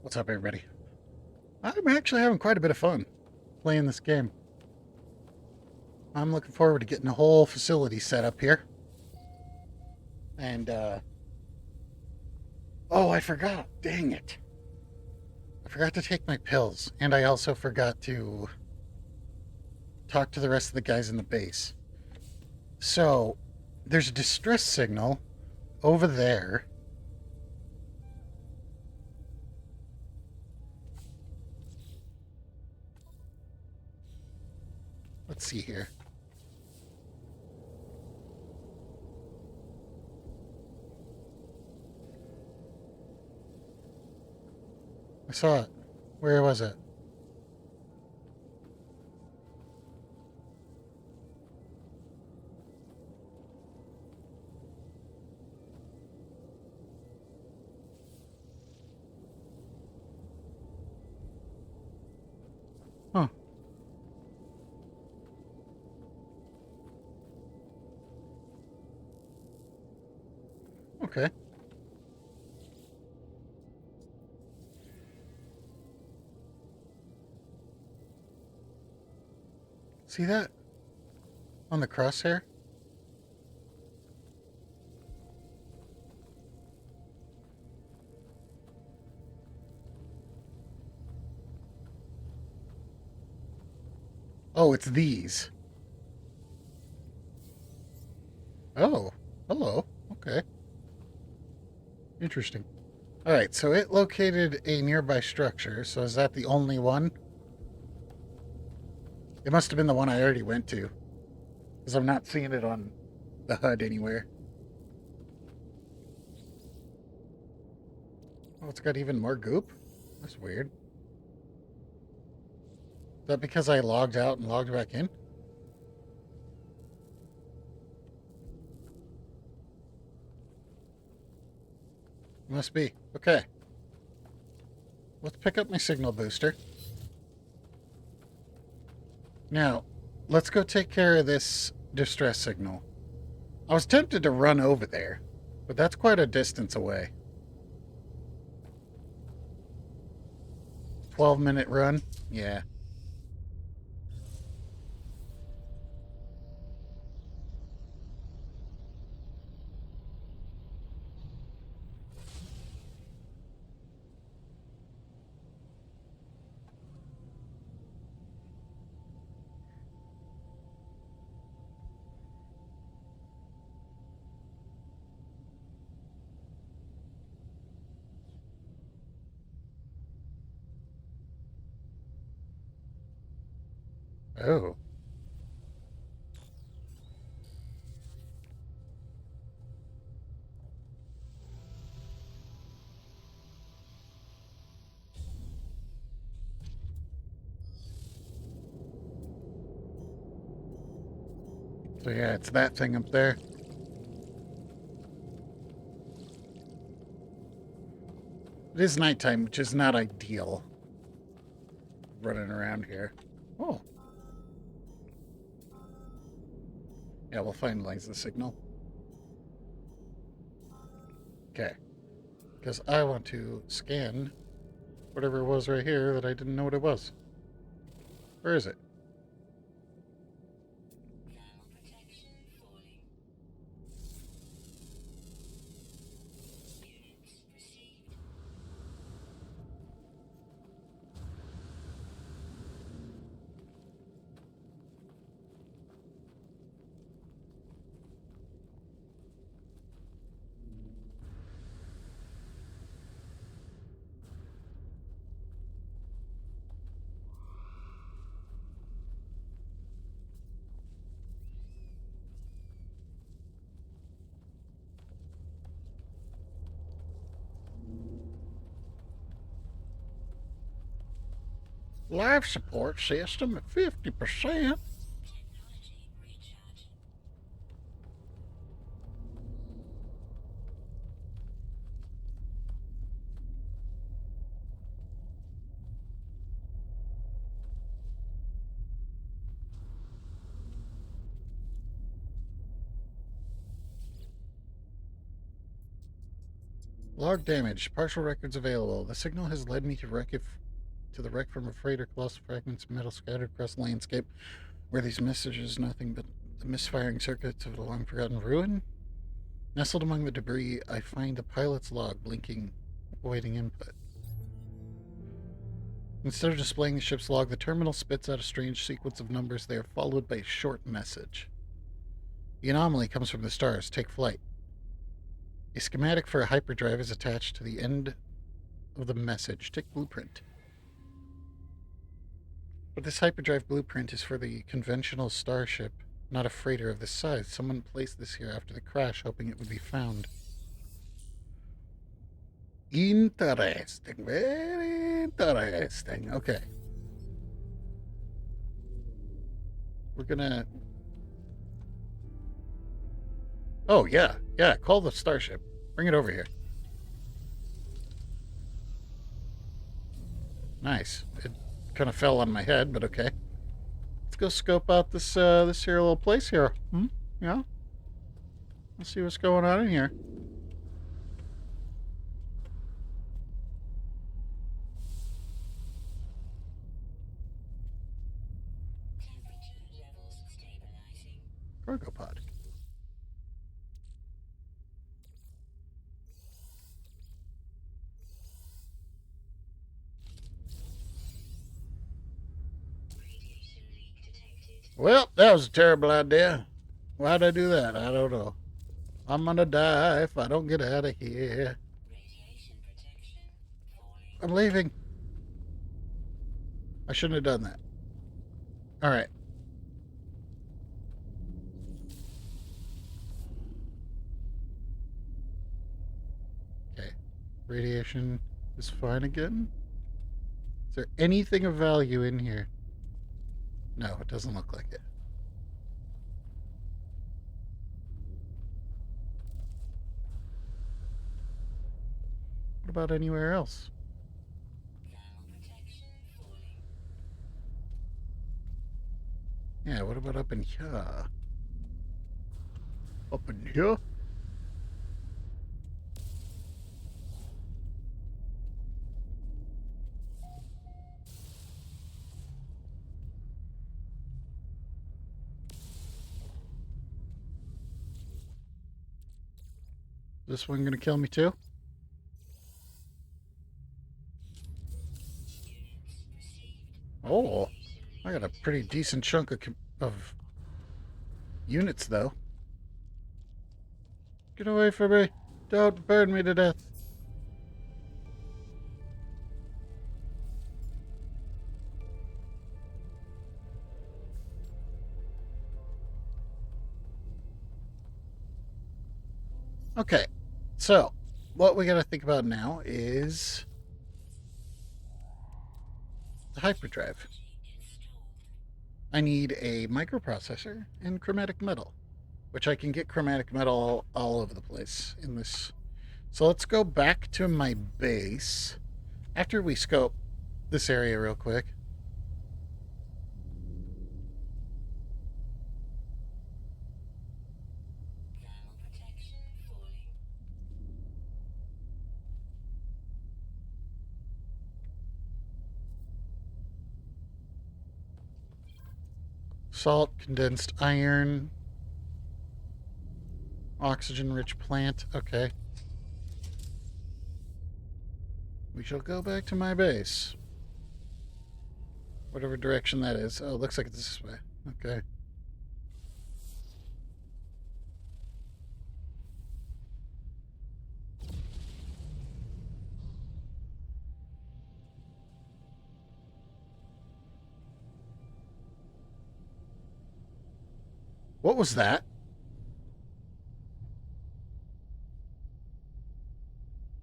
What's up, everybody? I'm actually having quite a bit of fun playing this game. I'm looking forward to getting a whole facility set up here. And, oh, I forgot. Dang it. I forgot to take my pills. And I also forgot to talk to the rest of the guys in the base. So, there's a distress signal over there. Let's see here. I saw it. Where was it? Huh. Okay. See that? On the crosshair? Oh, it's these. Oh, hello. Okay. Interesting. All right, so it located a nearby structure. So is that the only one? It must have been the one I already went to, because I'm not seeing it on the HUD anywhere. Oh, it's got even more goop? That's weird. Is that because I logged out and logged back in? Must be. Okay. Let's pick up my signal booster. Now, let's go take care of this distress signal. I was tempted to run over there, but that's quite a distance away. 12-minute run? Yeah. Oh. So yeah, it's that thing up there. It is nighttime, which is not ideal. Running around here. Oh. Yeah, we'll finalize the signal. Okay. Because I want to scan whatever it was right here that I didn't know what it was. Where is it? Life support system at 50%. Log damage. Partial records available. The signal has led me to to the wreck from a freighter. Colossal fragments of metal scattered across the landscape. Were these messages nothing but the misfiring circuits of a long-forgotten ruin? Nestled among the debris, I find the pilot's log blinking, awaiting input. Instead of displaying the ship's log, the terminal spits out a strange sequence of numbers. They are followed by a short message. The anomaly comes from the stars. Take flight. A schematic for a hyperdrive is attached to the end of the message. Take blueprint. But this hyperdrive blueprint is for the conventional starship, not a freighter of this size. Someone placed this here after the crash, hoping it would be found. Interesting. Very interesting. Okay. We're gonna... Oh, yeah. Yeah, call the starship. Bring it over here. Nice. It kind of fell on my head, but okay. Let's go scope out this this here little place here. Yeah? Let's see what's going on in here. Cargo pod. Well, that was a terrible idea. Why'd I do that? I don't know. I'm gonna die if I don't get out of here. I'm leaving. I shouldn't have done that. All right. Okay. Radiation is fine again. Is there anything of value in here? No, it doesn't look like it. What about anywhere else? Yeah, what about up in here? Up in here? This one gonna kill me too? Oh, I got a pretty decent chunk of units though. Get away from me. Don't burn me to death. Okay, so what we gotta think about now is the hyperdrive. I need a microprocessor and chromatic metal, which I can get chromatic metal all over the place in this. So let's go back to my base after we scope this area real quick. Salt, condensed iron, oxygen-rich plant. Okay. We shall go back to my base. Whatever direction that is. Oh, it looks like it's this way. Okay. What was that?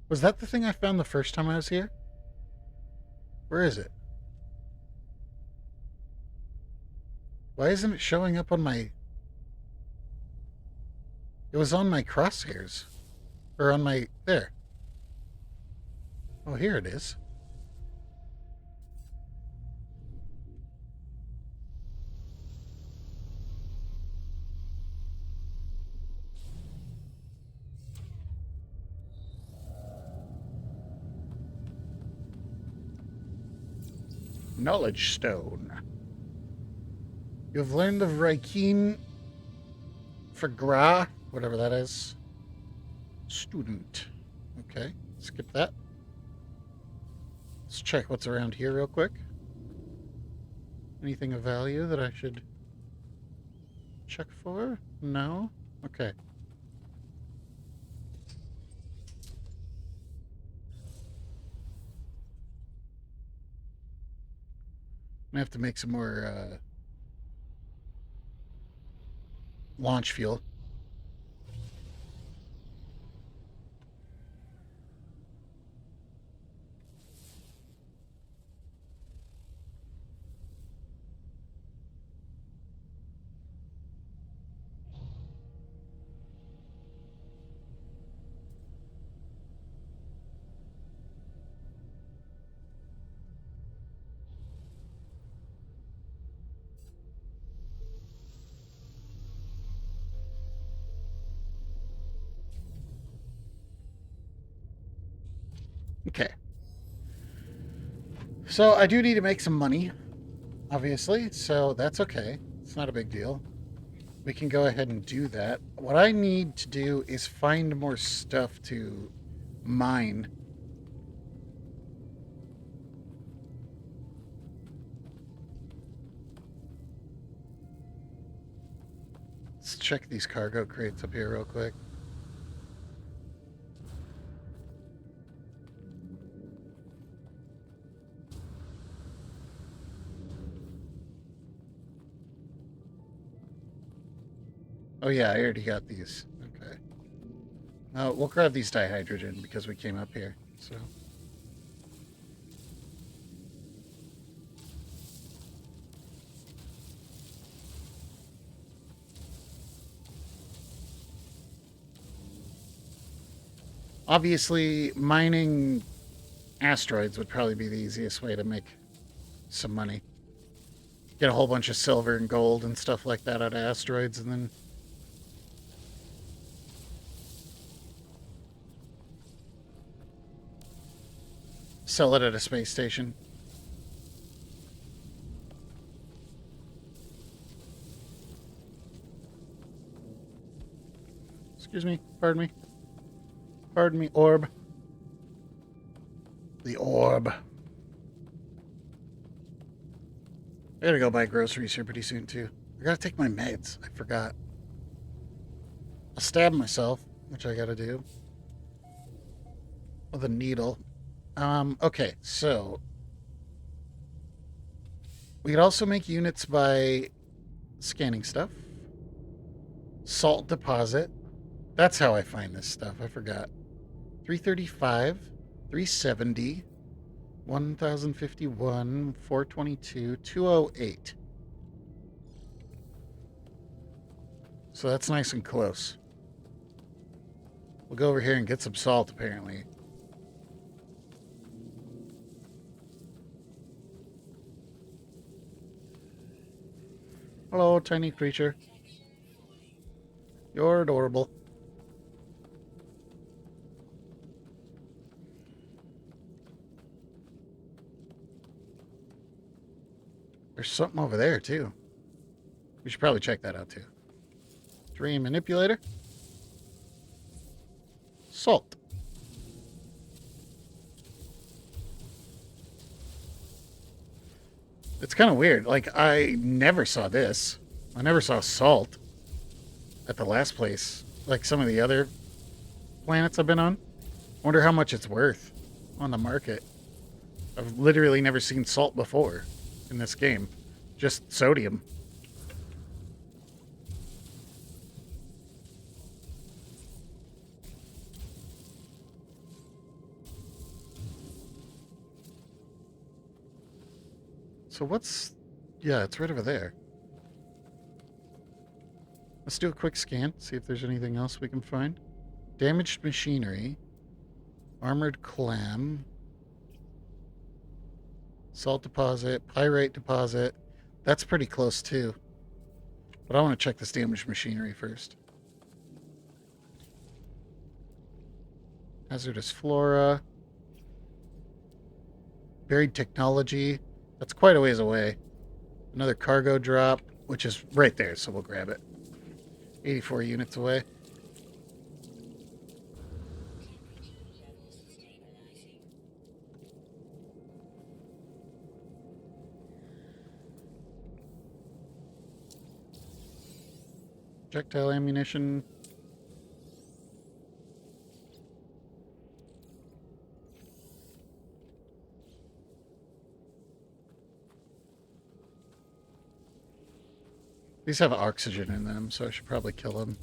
Was that the thing I found the first time I was here? Where is it? Why isn't it showing up on my... It was on my crosshairs. Or on my... There. Oh, here it is. Knowledge Stone. You have learned of Raikeen Fagra, whatever that is. Student. Okay, skip that. Let's check what's around here real quick. Anything of value that I should check for? No? Okay. I have to make some more launch fuel. Okay. So I do need to make some money, obviously, so that's okay. It's not a big deal. We can go ahead and do that. What I need to do is find more stuff to mine. Let's check these cargo crates up here real quick. Oh yeah, I already got these. Okay. We'll grab these dihydrogen because we came up here. So. Obviously, mining asteroids would probably be the easiest way to make some money. Get a whole bunch of silver and gold and stuff like that out of asteroids, and then sell it at a space station. Excuse me. Pardon me. Pardon me, orb. The orb. I gotta go buy groceries here pretty soon, too. I gotta take my meds. I forgot. I'll stab myself, which I gotta do. With a needle. Okay, so. We could also make units by scanning stuff. Salt deposit. That's how I find this stuff. I forgot. 335, 370, 1051, 422, 208. So that's nice and close. We'll go over here and get some salt, apparently. Hello, tiny creature. You're adorable. There's something over there, too. We should probably check that out, too. Dream manipulator. Salt. It's kind of weird. Like, I never saw this. I never saw salt at the last place. Like some of the other planets I've been on. Wonder how much it's worth on the market. I've literally never seen salt before in this game. Just sodium. So what's... Yeah, it's right over there. Let's do a quick scan, see if there's anything else we can find. Damaged machinery. Armored clam. Salt deposit. Pyrite deposit. That's pretty close, too. But I want to check this damaged machinery first. Hazardous flora. Buried technology. That's quite a ways away. Another cargo drop, which is right there, so we'll grab it. 84 units away. Projectile ammunition. These have oxygen in them, so I should probably kill them.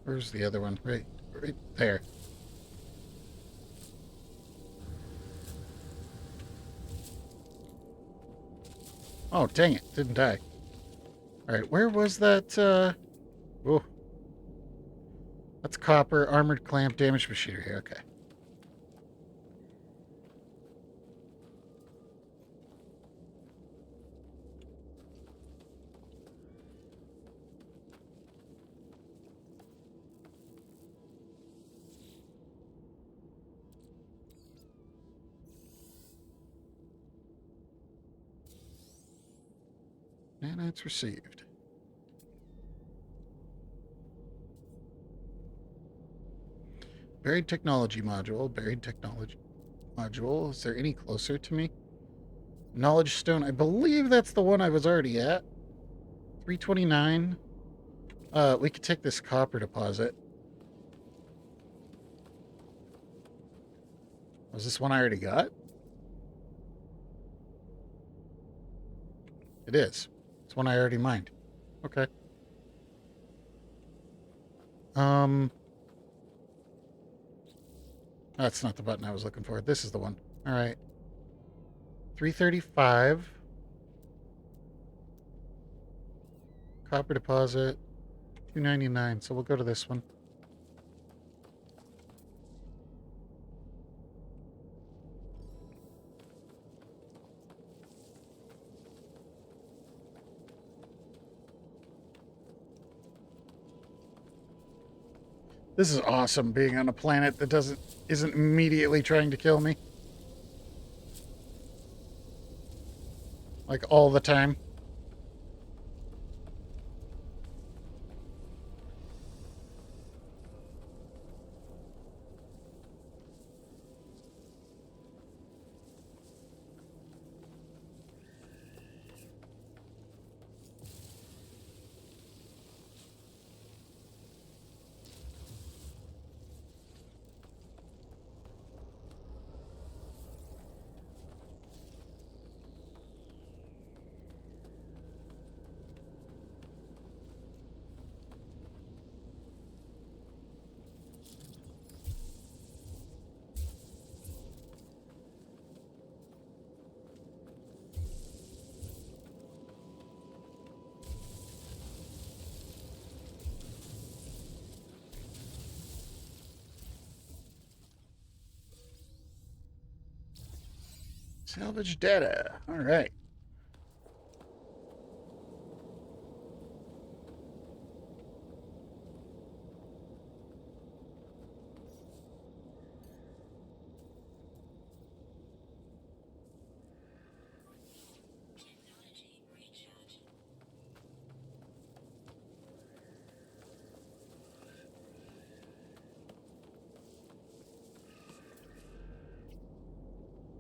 Where's the other one? Right there. Oh, dang it. Didn't die. Alright, where was that, Oh. That's copper, armored clamp, damaged machinery. Okay. And it's received. Buried technology module. Buried technology module. Is there any closer to me? Knowledge stone. I believe that's the one I was already at. 329. We could take this copper deposit. Was this one I already got? It is. It's one I already mined. Okay. That's not the button I was looking for. This is the one. All right. 335. Copper deposit. 299. So we'll go to this one. This is awesome, being on a planet that isn't immediately trying to kill me. Like all the time. Salvage data. All right.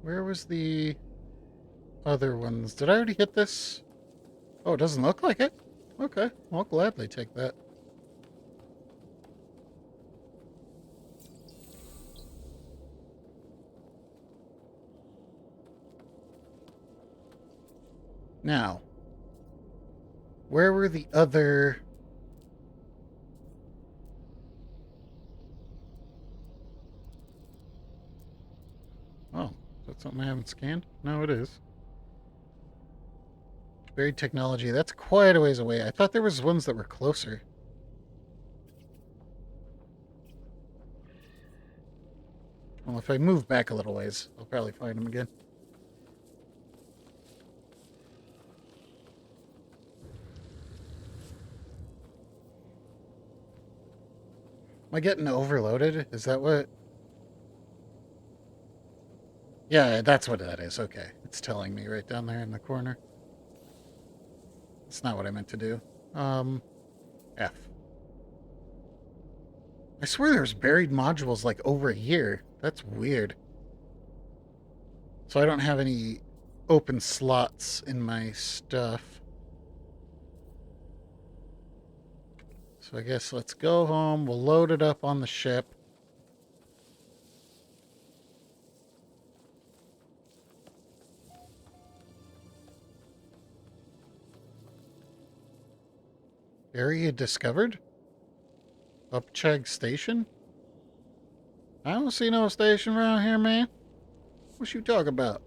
Where was the other ones? Did I already hit this? Oh, it doesn't look like it. Okay, I'll gladly take that. Now, where were the other... Oh, is that something I haven't scanned? No, it is. Buried technology. That's quite a ways away. I thought there was ones that were closer. Well, if I move back a little ways, I'll probably find them again. Am I getting overloaded? Is that what? Yeah, that's what that is. Okay. It's telling me right down there in the corner. That's not what I meant to do. F. I swear there's buried modules like over here. That's weird. So I don't have any open slots in my stuff. So I guess let's go home. We'll load it up on the ship. Area discovered? Upcheg Station? I don't see no station around here, man. What you talking about?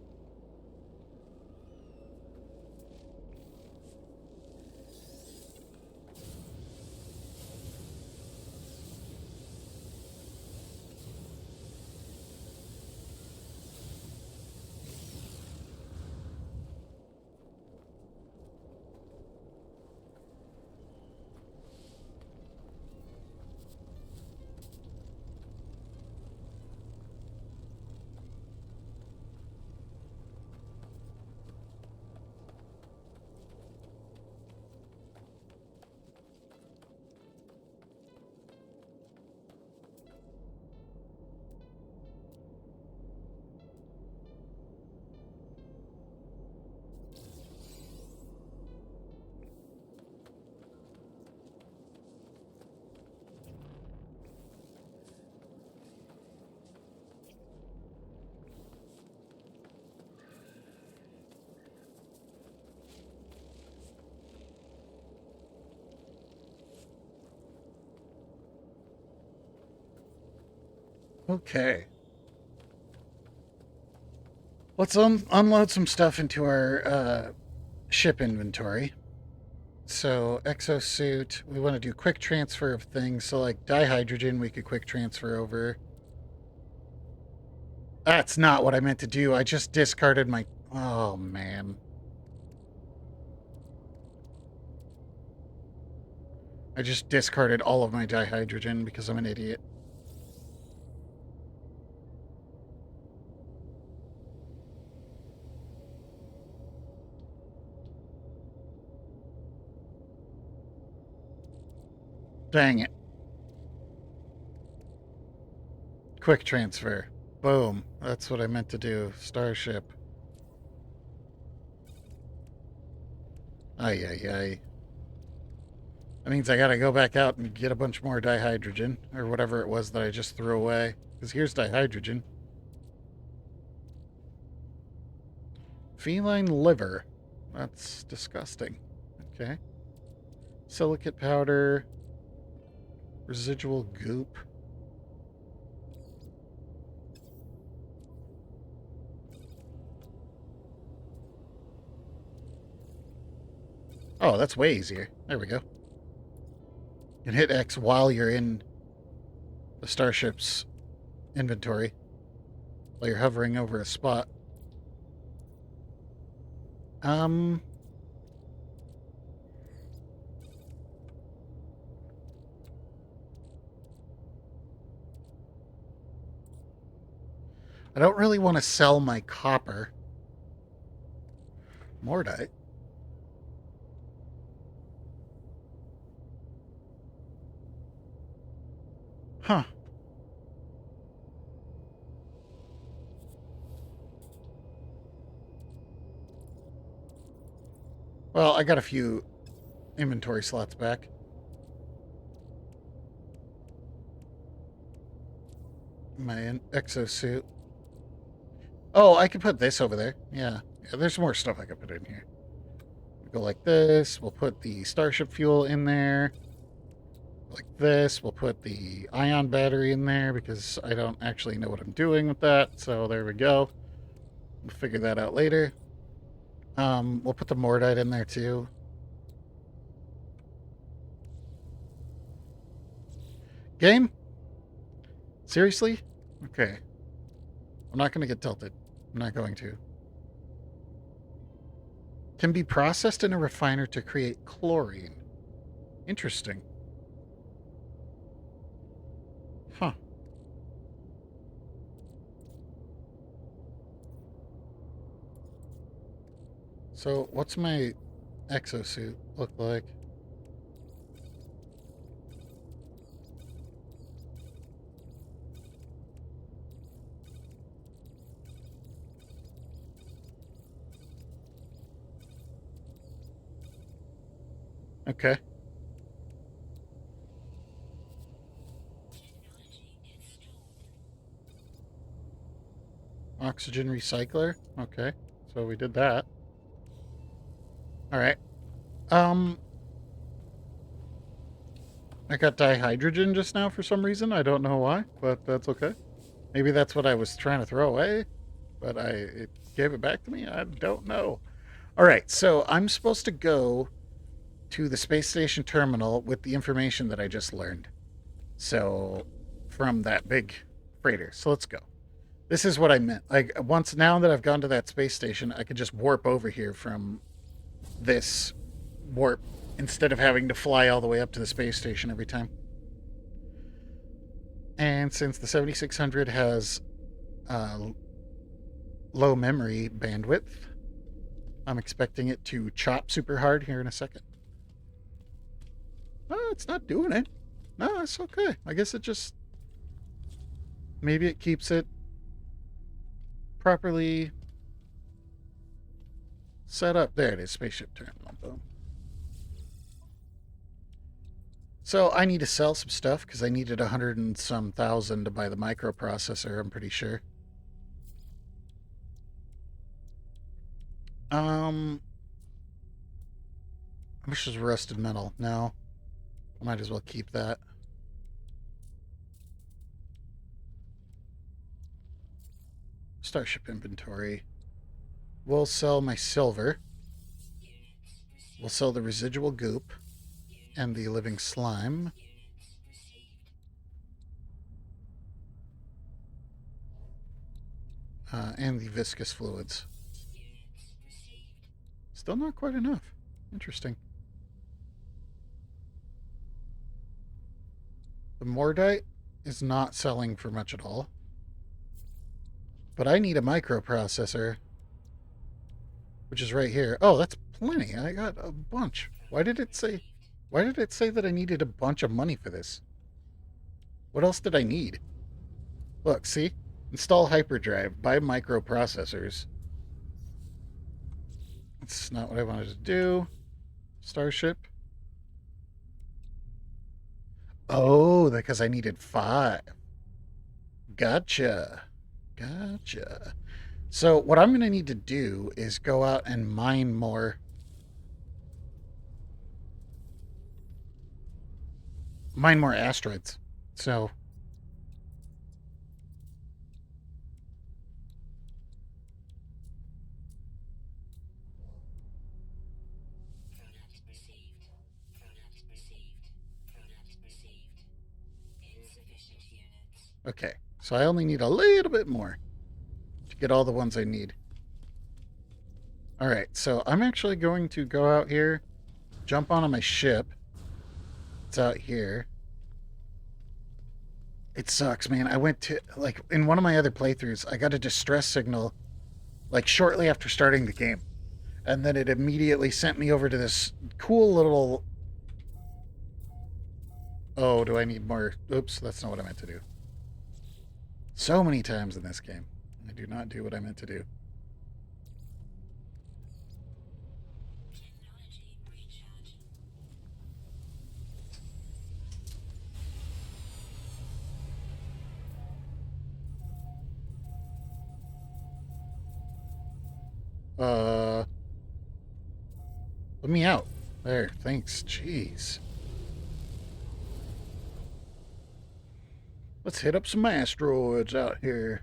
Okay. Let's unload some stuff into our ship inventory. So, exosuit, we want to do quick transfer of things. So, like dihydrogen, we could quick transfer over. That's not what I meant to do. I just discarded my. Oh, man. I just discarded all of my dihydrogen because I'm an idiot. Dang it. Quick transfer. Boom. That's what I meant to do. Starship. Ay, ay, ay. That means I gotta go back out and get a bunch more dihydrogen, or whatever it was that I just threw away. Because here's dihydrogen. Feline liver. That's disgusting. Okay. Silicate powder. Residual goop. Oh, that's way easier. There we go. You can hit X while you're in the starship's inventory, while you're hovering over a spot. I don't really want to sell my copper. Mordite. Huh. Well, I got a few inventory slots back. My exosuit. Oh, I could put this over there. Yeah. There's more stuff I could put in here. Go like this. We'll put the starship fuel in there. Like this. We'll put the ion battery in there because I don't actually know what I'm doing with that. So there we go. We'll figure that out later. We'll put the mordite in there too. Game? Seriously? Okay. I'm not going to get tilted. I'm not going to. Can be processed in a refiner to create chlorine. Interesting. So, what's my exosuit look like? Okay. Oxygen recycler. Okay. So we did that. All right. Um, I got dihydrogen just now for some reason. I don't know why, but that's okay. Maybe that's what I was trying to throw away, but it gave it back to me. I don't know. All right. So I'm supposed to go to the space station terminal with the information that I just learned. So from that big freighter. So let's go. This is what I meant. Like once now that I've gone to that space station, I could just warp over here from this warp instead of having to fly all the way up to the space station every time. And since the 7600 has low memory bandwidth, I'm expecting it to chop super hard here in a second. Oh, it's not doing it. No, it's okay. I guess it just... Maybe it keeps it properly set up. There it is, spaceship terminal. Boom. So I need to sell some stuff because I needed 100 and some thousand to buy the microprocessor, I'm pretty sure. How much is rusted metal? No. I might as well keep that. Starship inventory. We'll sell my silver. We'll sell the residual goop and the living slime. And the viscous fluids. Still not quite enough. Interesting. The Mordite is not selling for much at all. But I need a microprocessor, which is right here. Oh, that's plenty. I got a bunch. Why did it say that I needed a bunch of money for this? What else did I need? Look, see? Install hyperdrive, buy microprocessors. That's not what I wanted to do. Starship. Oh, because I needed 5. Gotcha. Gotcha. So what I'm going to need to do is go out and mine more asteroids. So okay. So I only need a little bit more to get all the ones I need. All right. So I'm actually going to go out here, jump onto my ship. It's out here. It sucks, man. I went to, like, in one of my other playthroughs, I got a distress signal, like, shortly after starting the game. And then it immediately sent me over to this cool little... Oh, do I need more? Oops, that's not what I meant to do. So many times in this game, I do not do what I meant to do. Let me out. There, thanks. Jeez. Let's hit up some asteroids out here.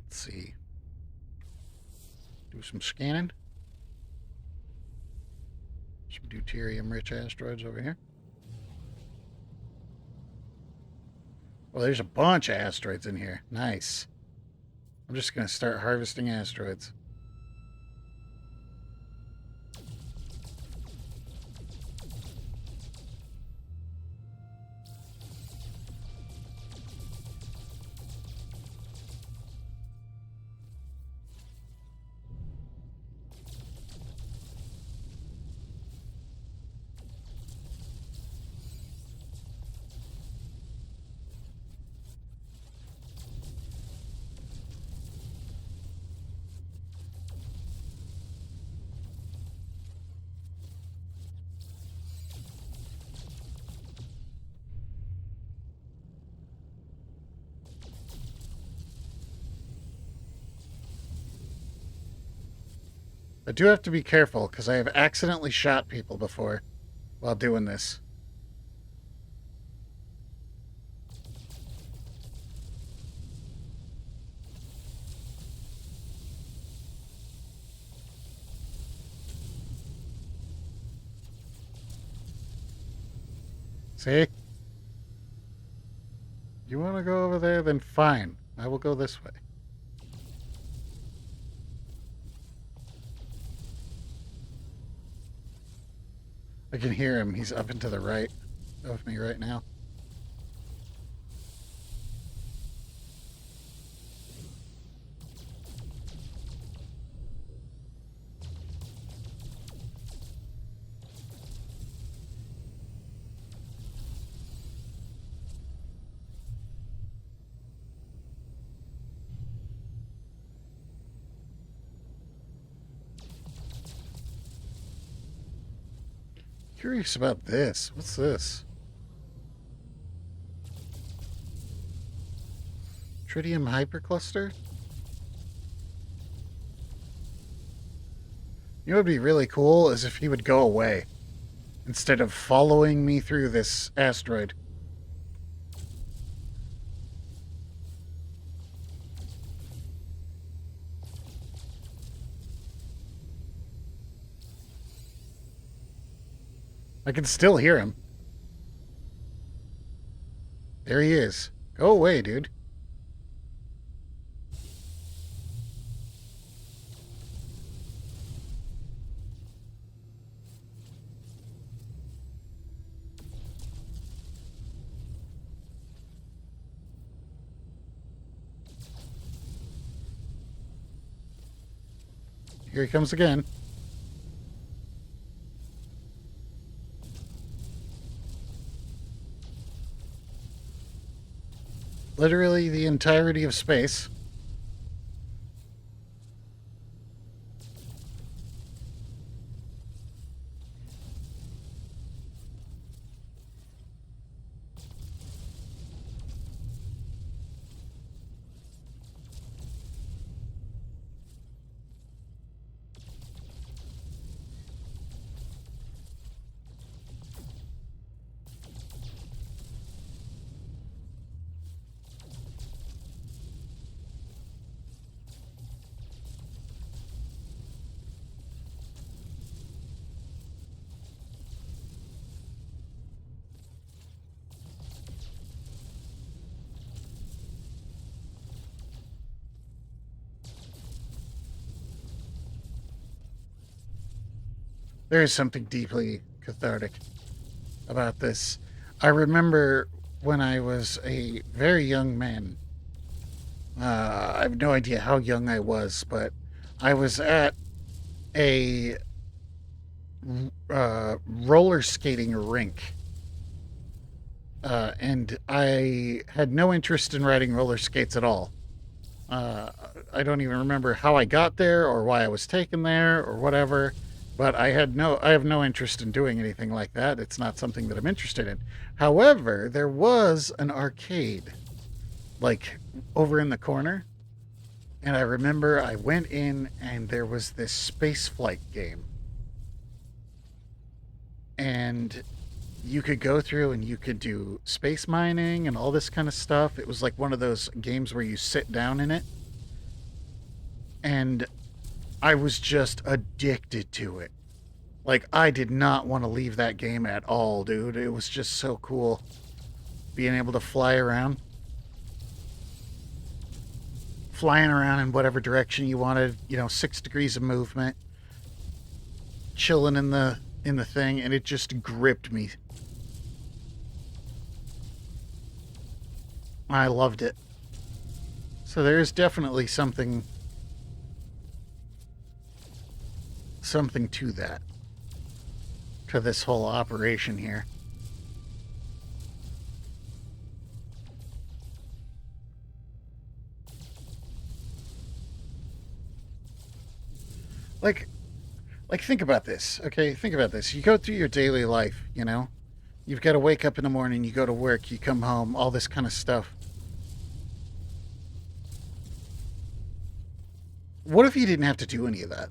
Let's see. Do some scanning. Some deuterium-rich asteroids over here. Well, there's a bunch of asteroids in here. Nice. I'm just going to start harvesting asteroids. I do have to be careful because I have accidentally shot people before while doing this. See? You want to go over there? Then fine. I will go this way. I can hear him. He's up and to the right of me right now. Curious about this. What's this? Tritium hypercluster? You know what would be really cool is if he would go away instead of following me through this asteroid. I can still hear him. There he is. Go away, dude. Here he comes again. Literally the entirety of space. There is something deeply cathartic about this. I remember when I was a very young man. I have no idea how young I was, but I was at a roller skating rink. And I had no interest in riding roller skates at all. I don't even remember how I got there or why I was taken there or whatever. But I have no interest in doing anything like that. It's not something that I'm interested in. However, there was an arcade, like over in the corner. And I remember I went in and there was this space flight game. And you could go through and you could do space mining and all this kind of stuff. It was like one of those games where you sit down in it. And I was just addicted to it. Like, I did not want to leave that game at all, dude. It was just so cool. Being able to fly around. Flying around in whatever direction you wanted. 6 degrees of movement. Chilling in the thing, and it just gripped me. I loved it. So there is definitely something to that, to this whole operation here. Like think about this, okay? Think about this. You go through your daily life, You've got to wake up in the morning, you go to work, you come home, all this kind of stuff. What if you didn't have to do any of that?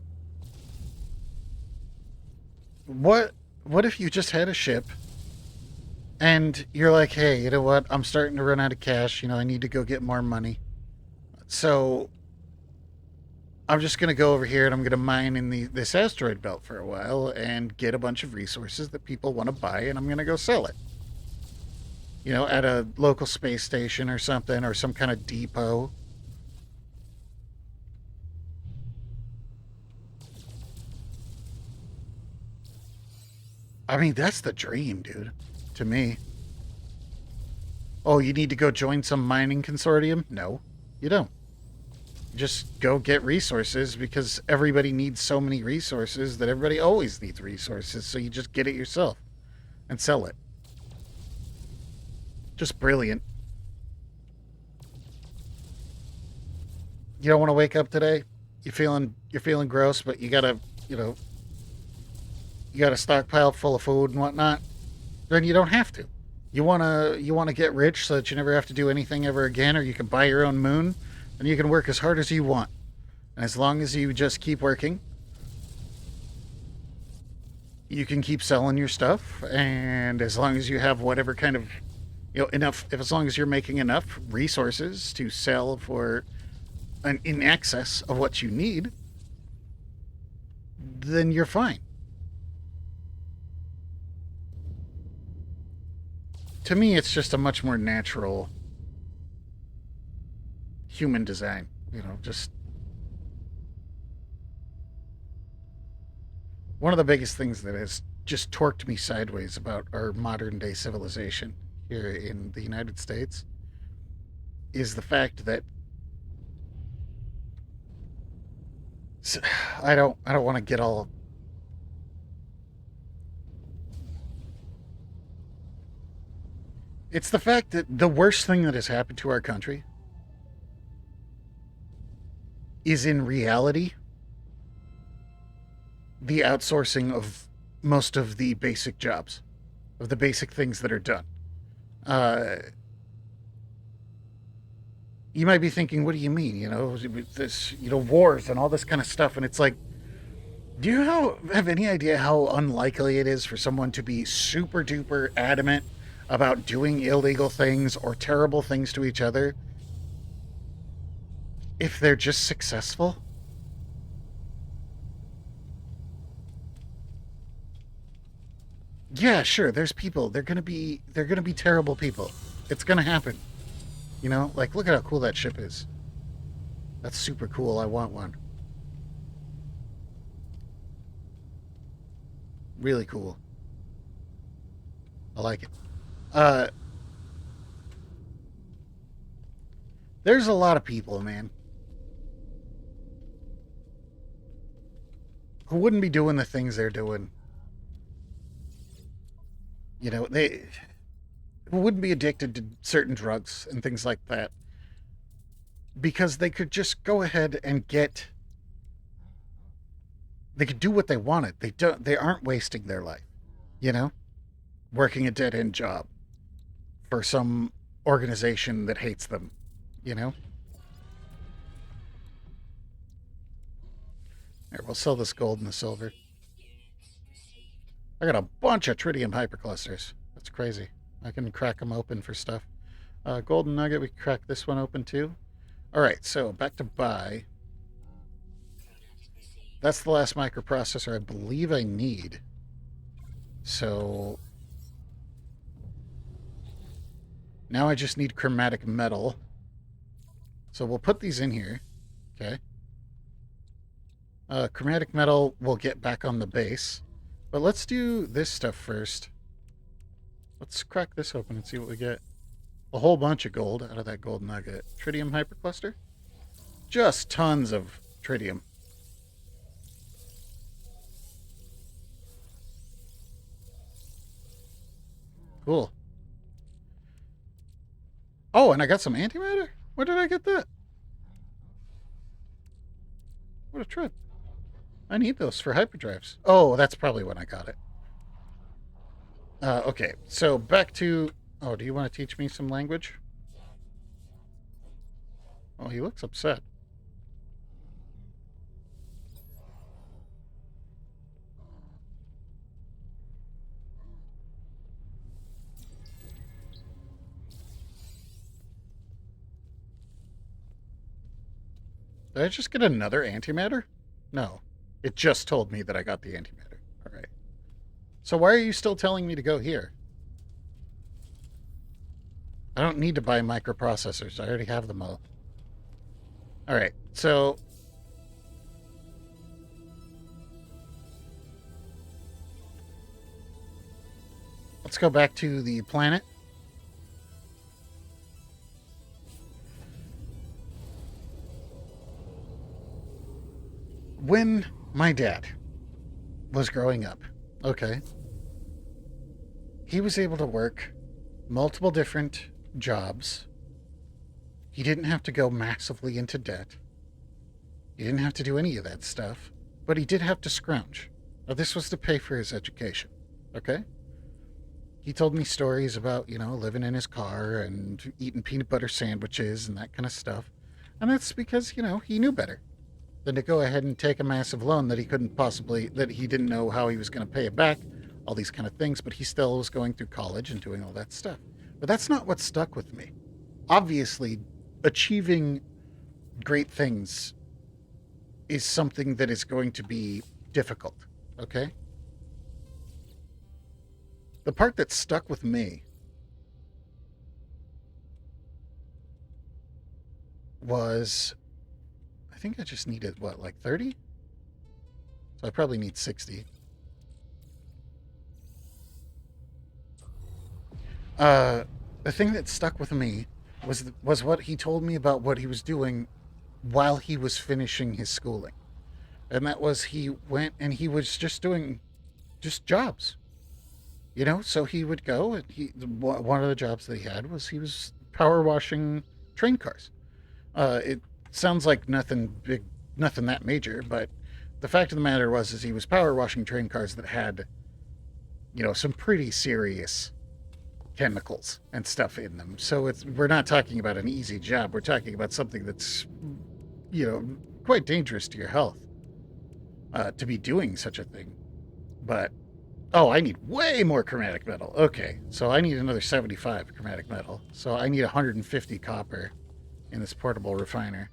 What what if you just had a ship and you're like, hey, you know what? I'm starting to run out of cash. I need to go get more money. So I'm just going to go over here and I'm going to mine in this asteroid belt for a while and get a bunch of resources that people want to buy, and I'm going to go sell it. At a local space station or something, or some kind of depot. I mean, that's the dream, dude, to me. Oh, you need to go join some mining consortium? No, you don't. Just go get resources because everybody needs so many resources that everybody always needs resources. So you just get it yourself and sell it. Just brilliant. You don't want to wake up today? You're feeling gross, but you gotta stockpile full of food and whatnot. Then you don't have to. You wanna get rich so that you never have to do anything ever again, or you can buy your own moon, and you can work as hard as you want. And as long as you just keep working, you can keep selling your stuff. And as long as you have whatever kind of enough, if as long as you're making enough resources to sell for in excess of what you need, then you're fine. To me, it's just a much more natural human design. Just one of the biggest things that has just torqued me sideways about our modern day civilization here in the United States is the fact that I don't want to get all. It's the fact that the worst thing that has happened to our country is in reality the outsourcing of most of the basic jobs, of the basic things that are done. Uh, you might be thinking, what do you mean? This, wars and all this kind of stuff. And it's like, do you have any idea how unlikely it is for someone to be super duper adamant about doing illegal things or terrible things to each other if they're just successful? Yeah, sure. There's people. They're gonna be terrible people. It's gonna happen. Like look at how cool that ship is. That's super cool. I want one. Really cool. I like it. Uh, there's a lot of people, man, who wouldn't be doing the things they're doing. They who wouldn't be addicted to certain drugs and things like that because they could just go ahead and get. They could do what they wanted. They don't. They aren't wasting their life. You know, working a dead end job for some organization that hates them. You know. Here, we'll sell this gold and the silver. I got a bunch of tritium hyperclusters. That's crazy. I can crack them open for stuff. Golden nugget, we can crack this one open too. All right, so back to buy. That's the last microprocessor I believe I need. So now I just need chromatic metal. So we'll put these in here. Okay. Chromatic metal we'll get back on the base. But let's do this stuff first. Let's crack this open and see what we get. A whole bunch of gold out of that gold nugget. Tritium hypercluster? Just tons of tritium. Cool. Oh, and I got some antimatter? Where did I get that? What a trip. I need those for hyperdrives. Oh, that's probably when I got it. Okay, so back to... Oh, do you want to teach me some language? Oh, he looks upset. Did I just get another antimatter? No. It just told me that I got the antimatter. All right. So why are you still telling me to go here? I don't need to buy microprocessors. I already have them all. All right. So let's go back to the planet. When my dad was growing up, okay, he was able to work multiple different jobs. He didn't have to go massively into debt. He didn't have to do any of that stuff, but he did have to scrounge. Now, this was to pay for his education, okay? He told me stories about, living in his car and eating peanut butter sandwiches and that kind of stuff. And that's because, he knew better than to go ahead and take a massive loan that he that he didn't know how he was going to pay it back, all these kind of things, but he still was going through college and doing all that stuff. But that's not what stuck with me. Obviously, achieving great things is something that is going to be difficult, okay? The part that stuck with me was, I think I just needed, like 30? So I probably need 60. The thing that stuck with me was what he told me about what he was doing while he was finishing his schooling. And that was he went and he was just doing just jobs. So he would go and one of the jobs that he had was he was power washing train cars. It sounds like nothing big, nothing that major, but the fact of the matter is he was power washing train cars that had, some pretty serious chemicals and stuff in them. So we're not talking about an easy job. We're talking about something that's, quite dangerous to your health, to be doing such a thing. But, I need way more chromatic metal. Okay, so I need another 75 chromatic metal. So I need 150 copper in this portable refiner.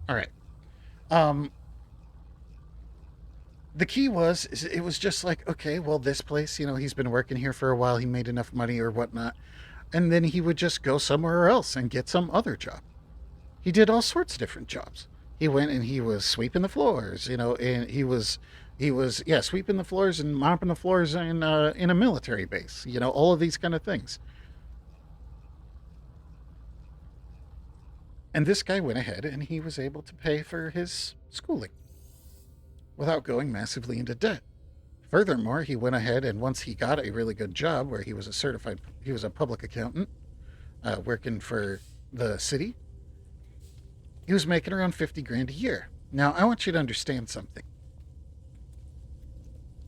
All right. The key is it was just like, okay, well, this place, he's been working here for a while. He made enough money or whatnot. And then he would just go somewhere else and get some other job. He did all sorts of different jobs. He went and he was sweeping the floors, and he was sweeping the floors and mopping the floors in a military base, all of these kind of things. And this guy went ahead and he was able to pay for his schooling without going massively into debt. Furthermore, he went ahead and once he got a really good job where he was a public accountant working for the city, he was making around 50 grand a year. Now, I want you to understand something.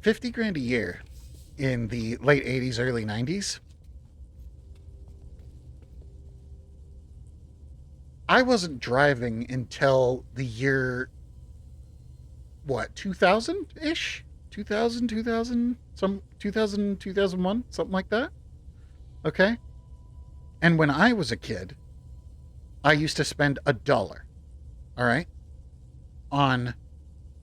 50 grand a year in the late 80s, early 90s, I wasn't driving until the year, 2000-ish? 2000, 2001, something like that. Okay? And when I was a kid, I used to spend $1, all right, on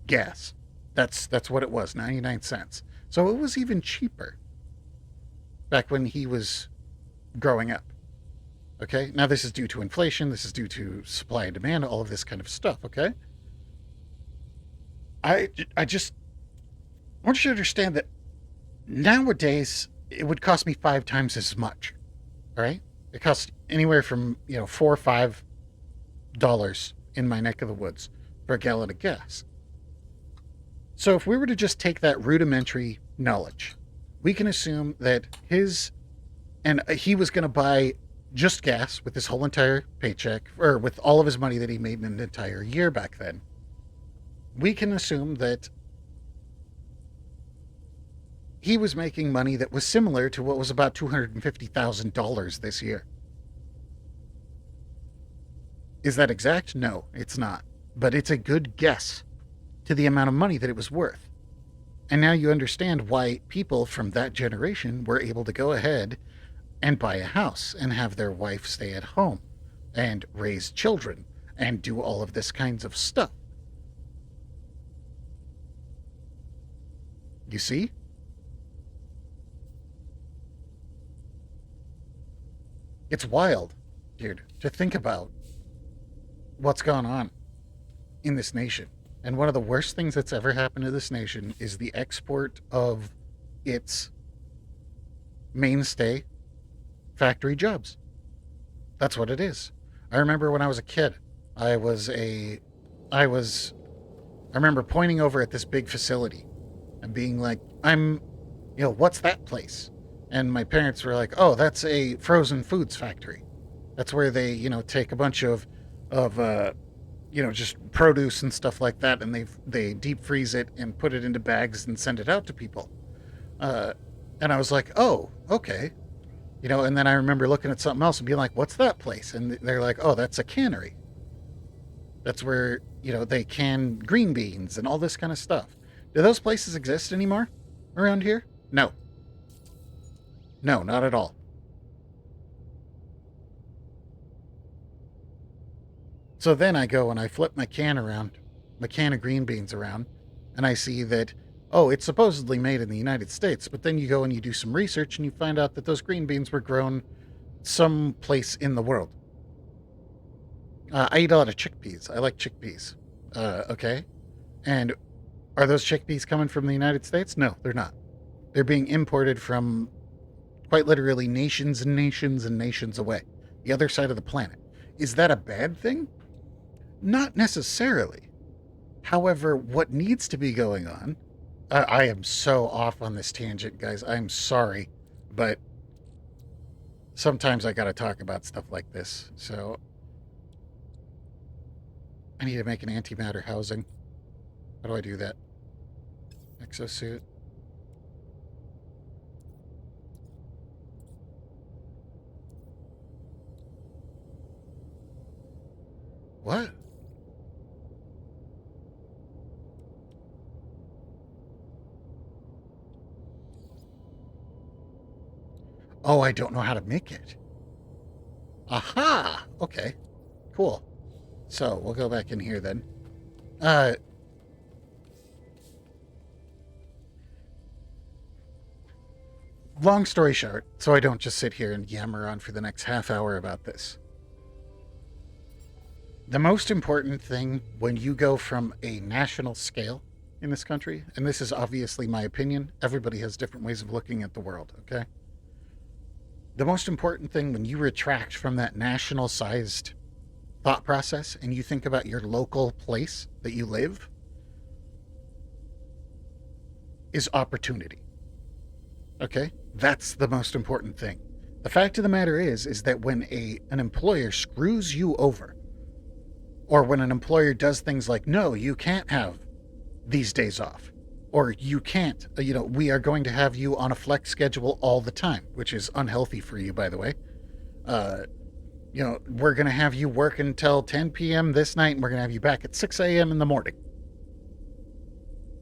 gas. That's what it was, 99 cents. So it was even cheaper back when he was growing up. Okay? Now this is due to inflation, this is due to supply and demand, all of this kind of stuff, okay? I just want you to understand that nowadays it would cost me 5 times as much. All right? It costs anywhere from, $4 or $5 in my neck of the woods for a gallon of gas. So if we were to just take that rudimentary knowledge, we can assume that he was going to buy just gas with his whole entire paycheck, or with all of his money that he made in an entire year back then. We can assume that he was making money that was similar to what was about $250,000 this year. Is that exact? No, it's not. But it's a good guess to the amount of money that it was worth. And now you understand why people from that generation were able to go ahead and buy a house and have their wife stay at home and raise children and do all of this kinds of stuff. You see? It's wild, dude, to think about what's gone on in this nation. And one of the worst things that's ever happened to this nation is the export of its mainstay factory jobs. That's what it is. I remember when I was a kid, I was a I was I remember pointing over at this big facility and being like, what's that place? And my parents were like, "Oh, that's a frozen foods factory. That's where they, take a bunch of just produce and stuff like that, and they deep freeze it and put it into bags and send it out to people." Uh, and I was like, "Oh, okay." And then I remember looking at something else and being like, "What's that place?" And they're like, "Oh, that's a cannery. That's where, they can green beans and all this kind of stuff." Do those places exist anymore around here? No. No, not at all. So then I go and I flip my can of green beans around, and I see that, oh, it's supposedly made in the United States. But then you go and you do some research and you find out that those green beans were grown someplace in the world. I eat a lot of chickpeas. I like chickpeas. Okay. And are those chickpeas coming from the United States? No, they're not. They're being imported from quite literally nations and nations and nations away, the other side of the planet. Is that a bad thing? Not necessarily. However, what needs to be going on, I am so off on this tangent, guys. I'm sorry, but sometimes I got to talk about stuff like this. So I need to make an antimatter housing. How do I do that? Exosuit. What? Oh, I don't know how to make it. Aha! Okay, cool. So we'll go back in here then. Uh, Long story short, so I don't just sit here and yammer on for the next half hour about this. The most important thing when you go from a national scale in this country, and this is obviously my opinion, everybody has different ways of looking at the world, okay? The most important thing when you retract from that national sized thought process and you think about your local place that you live is opportunity. Okay? That's the most important thing. The fact of the matter is that when an employer screws you over, or when an employer does things like, no, you can't have these days off, or you can't, we are going to have you on a flex schedule all the time, which is unhealthy for you, by the way. Uh, we're going to have you work until 10 p.m. this night, and we're going to have you back at 6 a.m. in the morning.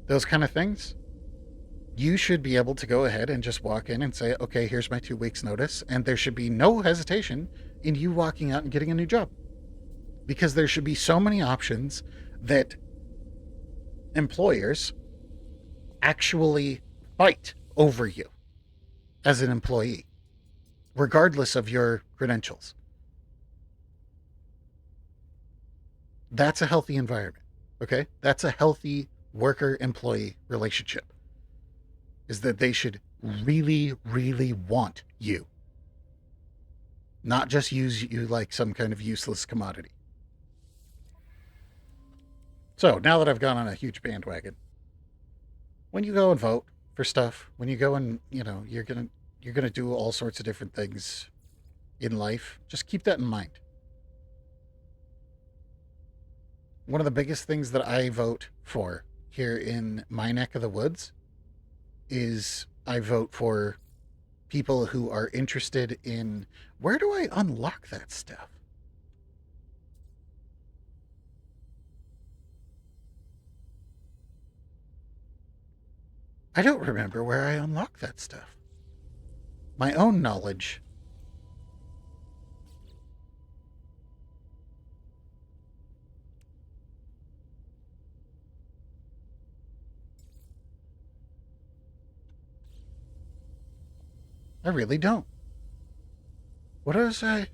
Those kind of things. You should be able to go ahead and just walk in and say, okay, here's my 2 weeks' notice, and there should be no hesitation in you walking out and getting a new job. Because there should be so many options that employers actually fight over you as an employee, regardless of your credentials. That's a healthy environment, okay? That's a healthy worker-employee relationship, is that they should really, really want you, not just use you like some kind of useless commodity. So now that I've gone on a huge bandwagon, when you go and vote for stuff, when you go and you're gonna do all sorts of different things in life, just keep that in mind. One of the biggest things that I vote for here in my neck of the woods is I vote for people who are interested in, where do I unlock that stuff? I don't remember where I unlocked that stuff. My own knowledge. I really don't. What was I?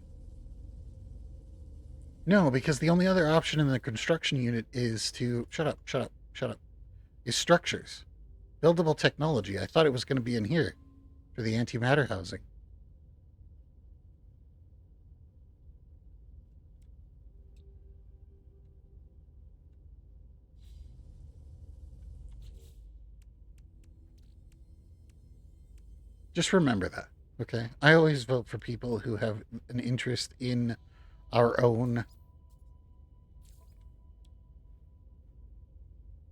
No, because the only other option in the construction unit is to... Shut up, shut up, shut up. Is structures. Buildable technology. I thought it was going to be in here for the antimatter housing. Just remember that, okay? I always vote for people who have an interest in our own.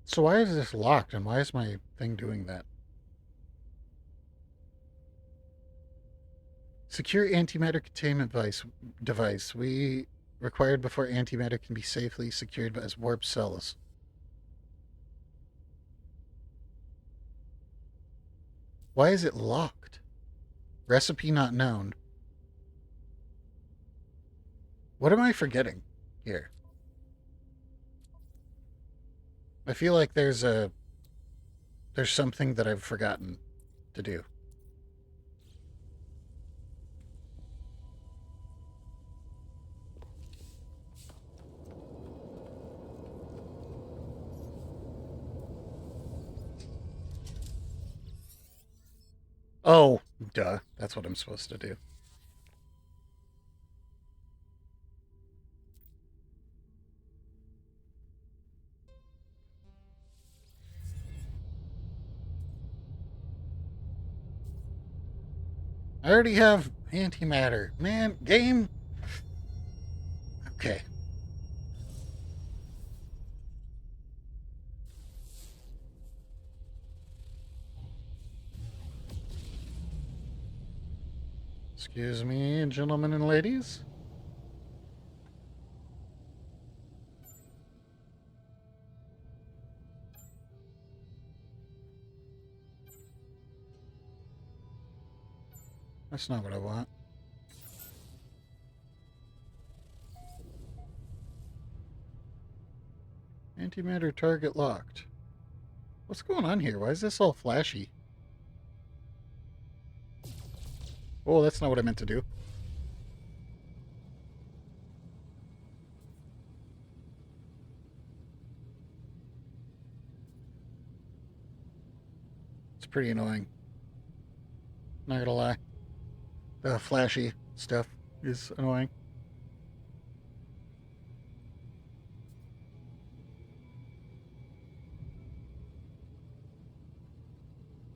So why is this locked and why is my thing doing that? Secure antimatter containment device. We required before antimatter can be safely secured as warp cells. Why is it locked? Recipe not known. What am I forgetting here? I feel like there's something that I've forgotten to do. Oh, duh. That's what I'm supposed to do. I already have antimatter. Man, game. Okay. Excuse me, gentlemen and ladies. That's not what I want. Antimatter target locked. What's going on here? Why is this all flashy? Oh, that's not what I meant to do. It's pretty annoying. Not gonna lie. The flashy stuff is annoying.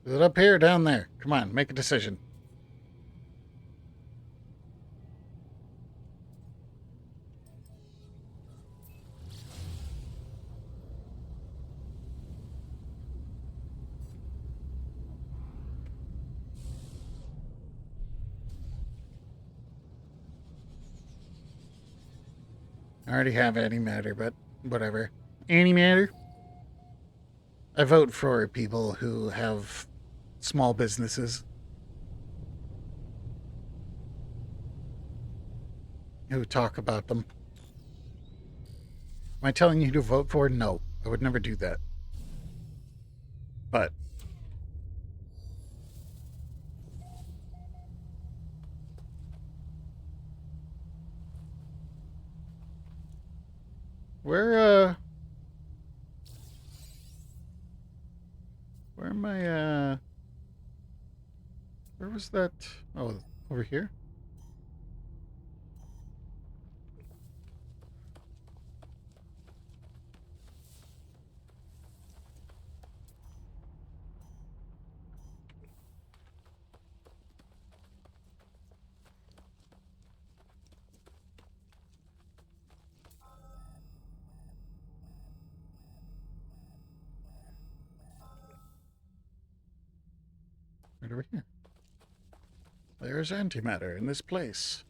Is it up here or down there? Come on, make a decision. I already have antimatter, but whatever. Antimatter? I vote for people who have small businesses, who talk about them. Am I telling you to vote for? No, I would never do that. But where where am I where was that? Oh, over here? Right over here. There's antimatter in this place.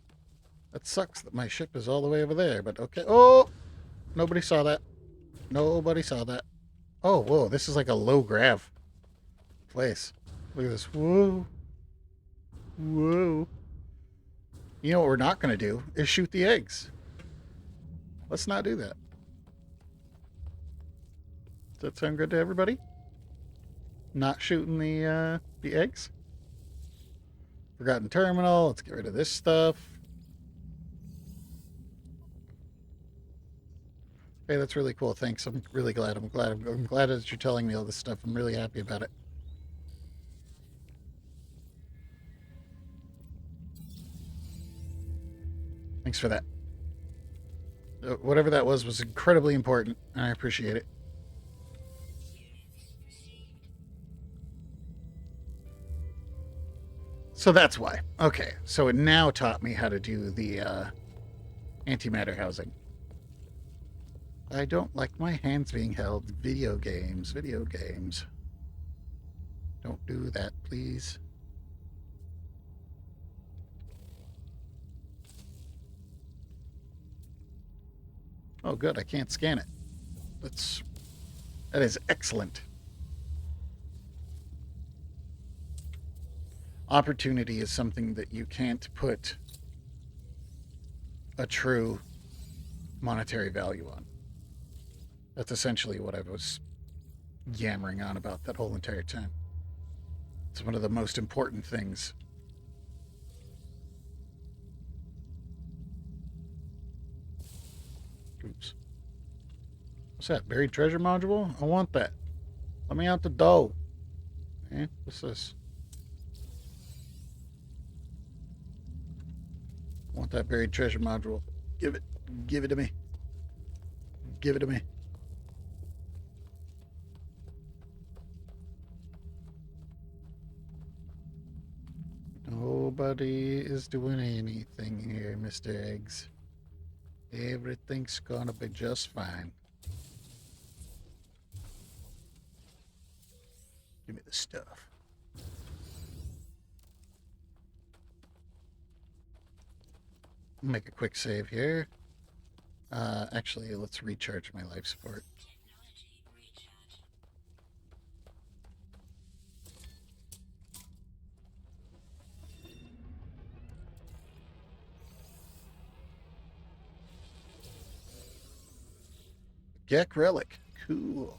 That sucks that my ship is all the way over there, but okay. Oh! Nobody saw that. Nobody saw that. Oh, whoa, this is like a low grav. place. Look at this. Whoa. Whoa. You know what we're not going to do is shoot the eggs. Let's not do that. Does that sound good to everybody? Not shooting the eggs? Forgotten terminal. Let's get rid of this stuff. Hey, that's really cool. Thanks. I'm really glad. I'm glad that you're telling me all this stuff. I'm really happy about it. Thanks for that. Whatever that was incredibly important, and I appreciate it. So that's why. Okay, so it now taught me how to do the antimatter housing. I don't like my hands being held. Video games, video games. Don't do that, please. Oh, good. I can't scan it. That is excellent. Opportunity is something that you can't put a true monetary value on. That's essentially what I was yammering on about that whole entire time. It's one of the most important things. Oops. What's that? Buried treasure module? I want that. Let me out the dough. Eh? What's this? I want that buried treasure module. Give it. Give it to me. Give it to me. Nobody is doing anything here, Mr. Eggs. Everything's gonna be just fine. Give me the stuff. I'll make a quick save here. Actually, let's recharge my life support. Gek relic. Cool.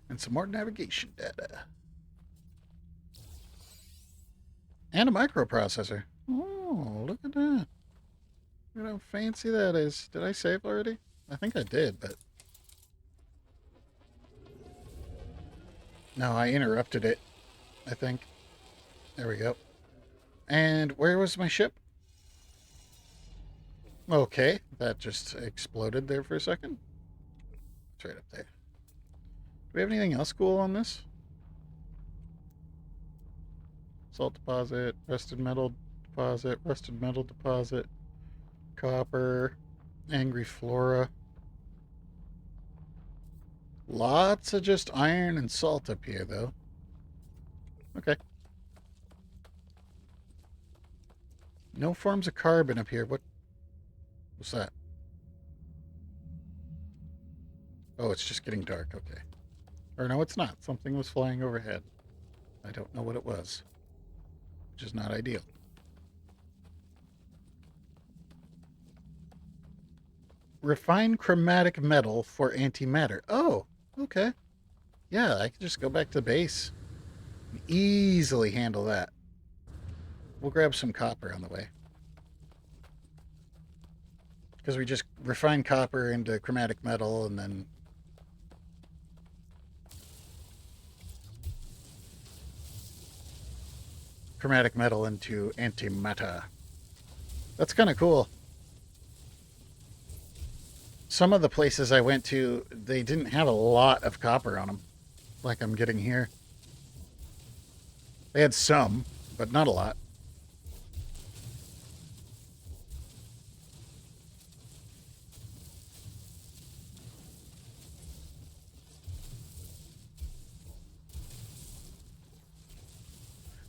And some more navigation data. And a microprocessor. Oh, look at that. Look at how fancy that is. Did I save already? I think I did, but... No, I interrupted it, I think. There we go. And where was my ship? Okay, that just exploded there for a second. It's right up there. Do we have anything else cool on this? Salt deposit, rusted metal deposit, copper, angry flora. Lots of just iron and salt up here, though. Okay. No forms of carbon up here. What's that? Oh, it's just getting dark. Okay. Or no, it's not. Something was flying overhead. I don't know what it was. Which is not ideal. Refined chromatic metal for antimatter. Oh, okay. Yeah, I can just go back to base. Easily handle that. We'll grab some copper on the way. Because we just refine copper into chromatic metal and then... chromatic metal into antimatter. That's kind of cool. Some of the places I went to, they didn't have a lot of copper on them, like I'm getting here. They had some, but not a lot.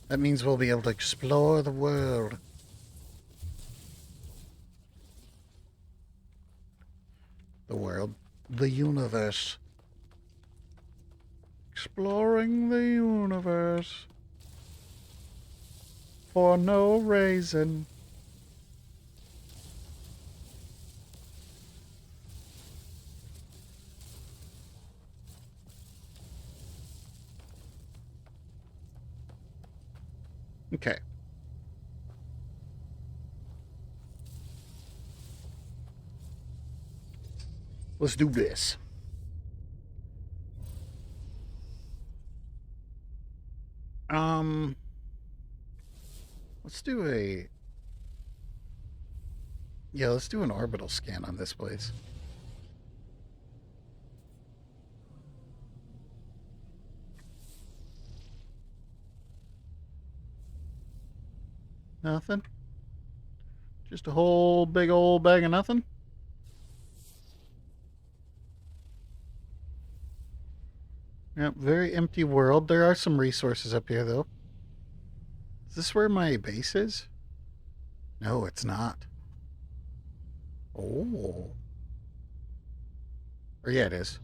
That means we'll be able to explore the world. The world. The universe. Exploring the universe for no reason. Okay. Let's do this. Um, let's do a... Yeah, let's do an orbital scan on this place. Nothing? Just a whole big old bag of nothing? Yep, very empty world. There are some resources up here, though. Is this where my base is? No, it's not. Oh. Or yeah, it is.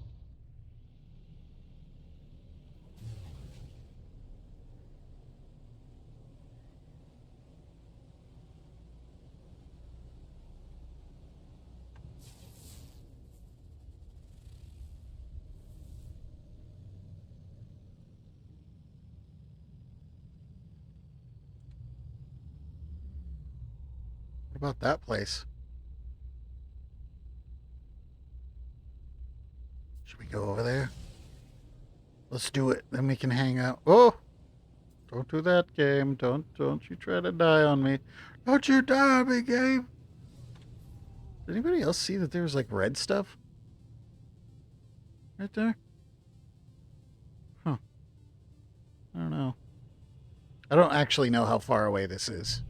What about that place? Should we go over there? Let's do it. Then we can hang out. Oh! Don't do that, game. Don't you try to die on me. Don't you die on me, game. Did anybody else see that there was like red stuff? Right there? Huh. I don't know. I don't actually know how far away this is.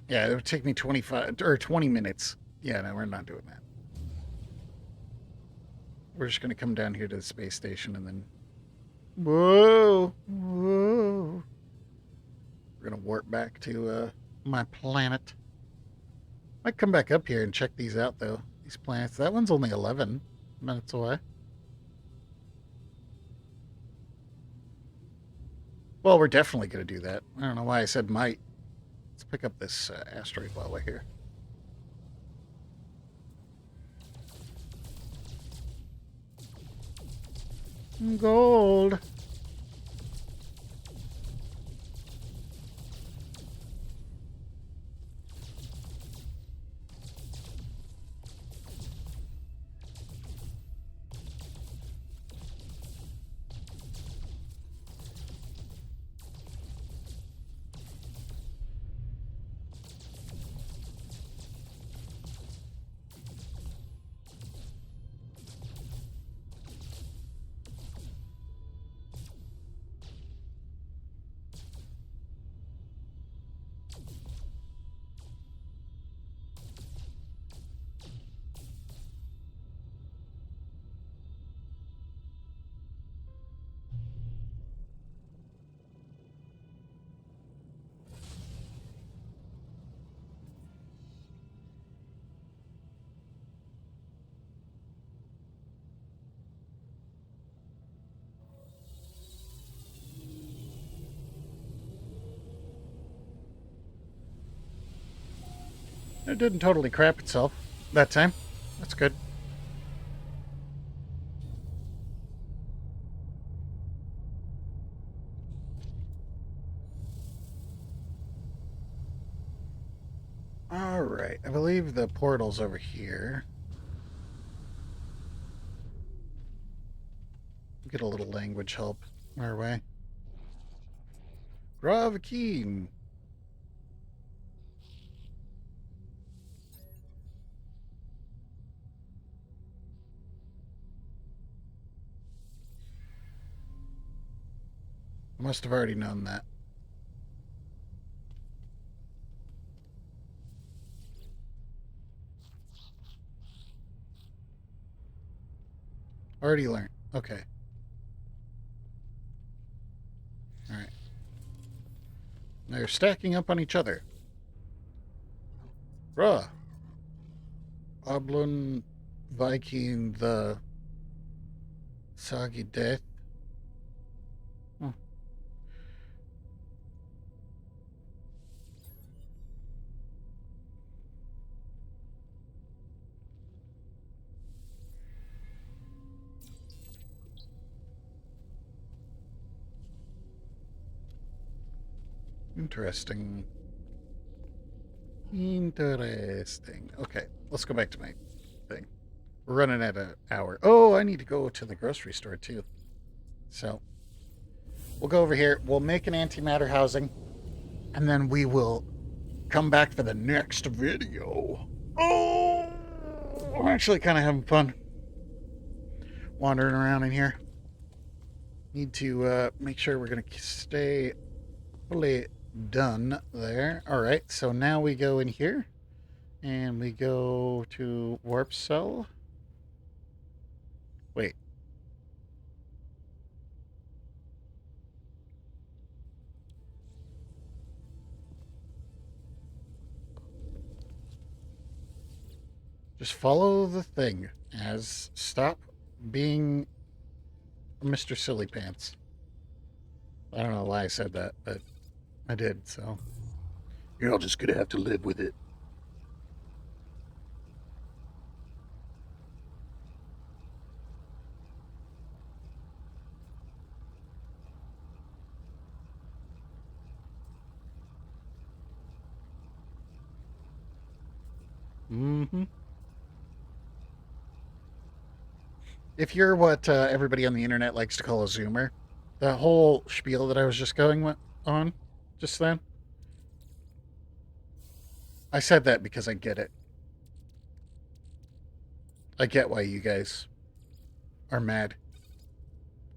Yeah, it would take me 25 or 20 minutes. Yeah, no, we're not doing that. We're just going to come down here to the space station and then... Whoa! Whoa! We're going to warp back to my planet. Might come back up here and check these out, though. These planets. That one's only 11 minutes away. Well, we're definitely going to do that. I don't know why I said might. Let's pick up this asteroid while we're here. Gold. It didn't totally crap itself that time. That's good. Alright, I believe the portal's over here. Get a little language help our way. Gravakeen. I must have already known that. Already learned. Okay. Alright. They're stacking up on each other. Bruh. Oblon Viking the Soggy Death. Oh. Interesting. Interesting. Okay, let's go back to my thing. We're running at an hour. Oh, I need to go to the grocery store too. So we'll go over here. We'll make an antimatter housing, and then we will come back for the next video. Oh, I'm actually kind of having fun wandering around in here. Need to make sure we're going to stay fully done there. All right, so now we go in here and we go to warp cell. Wait. Just follow the thing. As stop being Mr. Silly Pants. I don't know why I said that, but I did, so. You're all just gonna have to live with it. Mm-hmm. If you're what everybody on the internet likes to call a zoomer, the whole spiel that I was just going on just then, I said that because I get it. I get why you guys are mad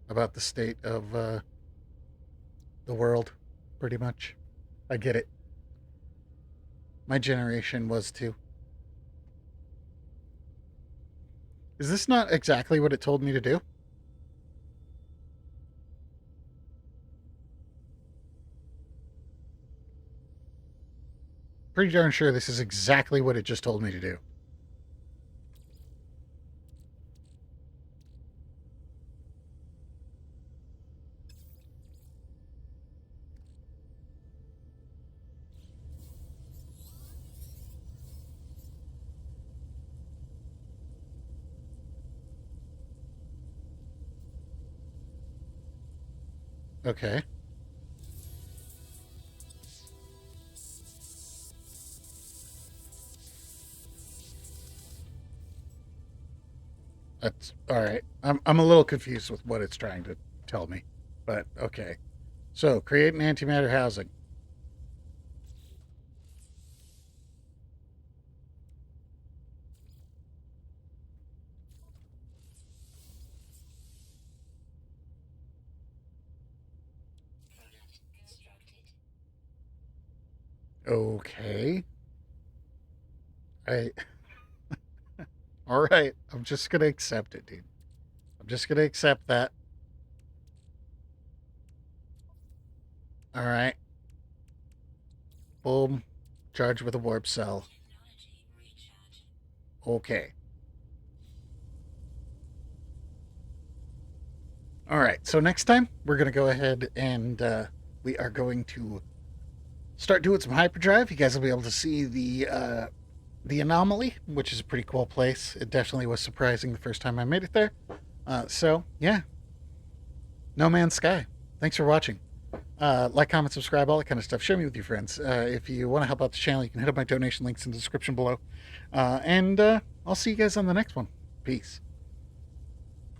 about the state of the world, pretty much. I get it. My generation was too. Is this not exactly what it told me to do? Pretty darn sure this is exactly what it just told me to do. Okay. That's all right. I'm a little confused with what it's trying to tell me, but okay. So create an antimatter housing. Okay. I. All right. I'm just gonna accept it, dude. I'm just gonna accept that. All right. Boom. Charge with a warp cell. Okay. All right. So next time we're gonna go ahead and we are going to start doing some hyperdrive. You guys will be able to see the anomaly, which is a pretty cool place. It definitely was surprising the first time I made it there. So yeah, No Man's Sky. Thanks for watching. Like, comment, subscribe, all that kind of stuff. Share me with your friends. If you want to help out the channel, you can hit up my donation links in the description below. And I'll see you guys on the next one. Peace.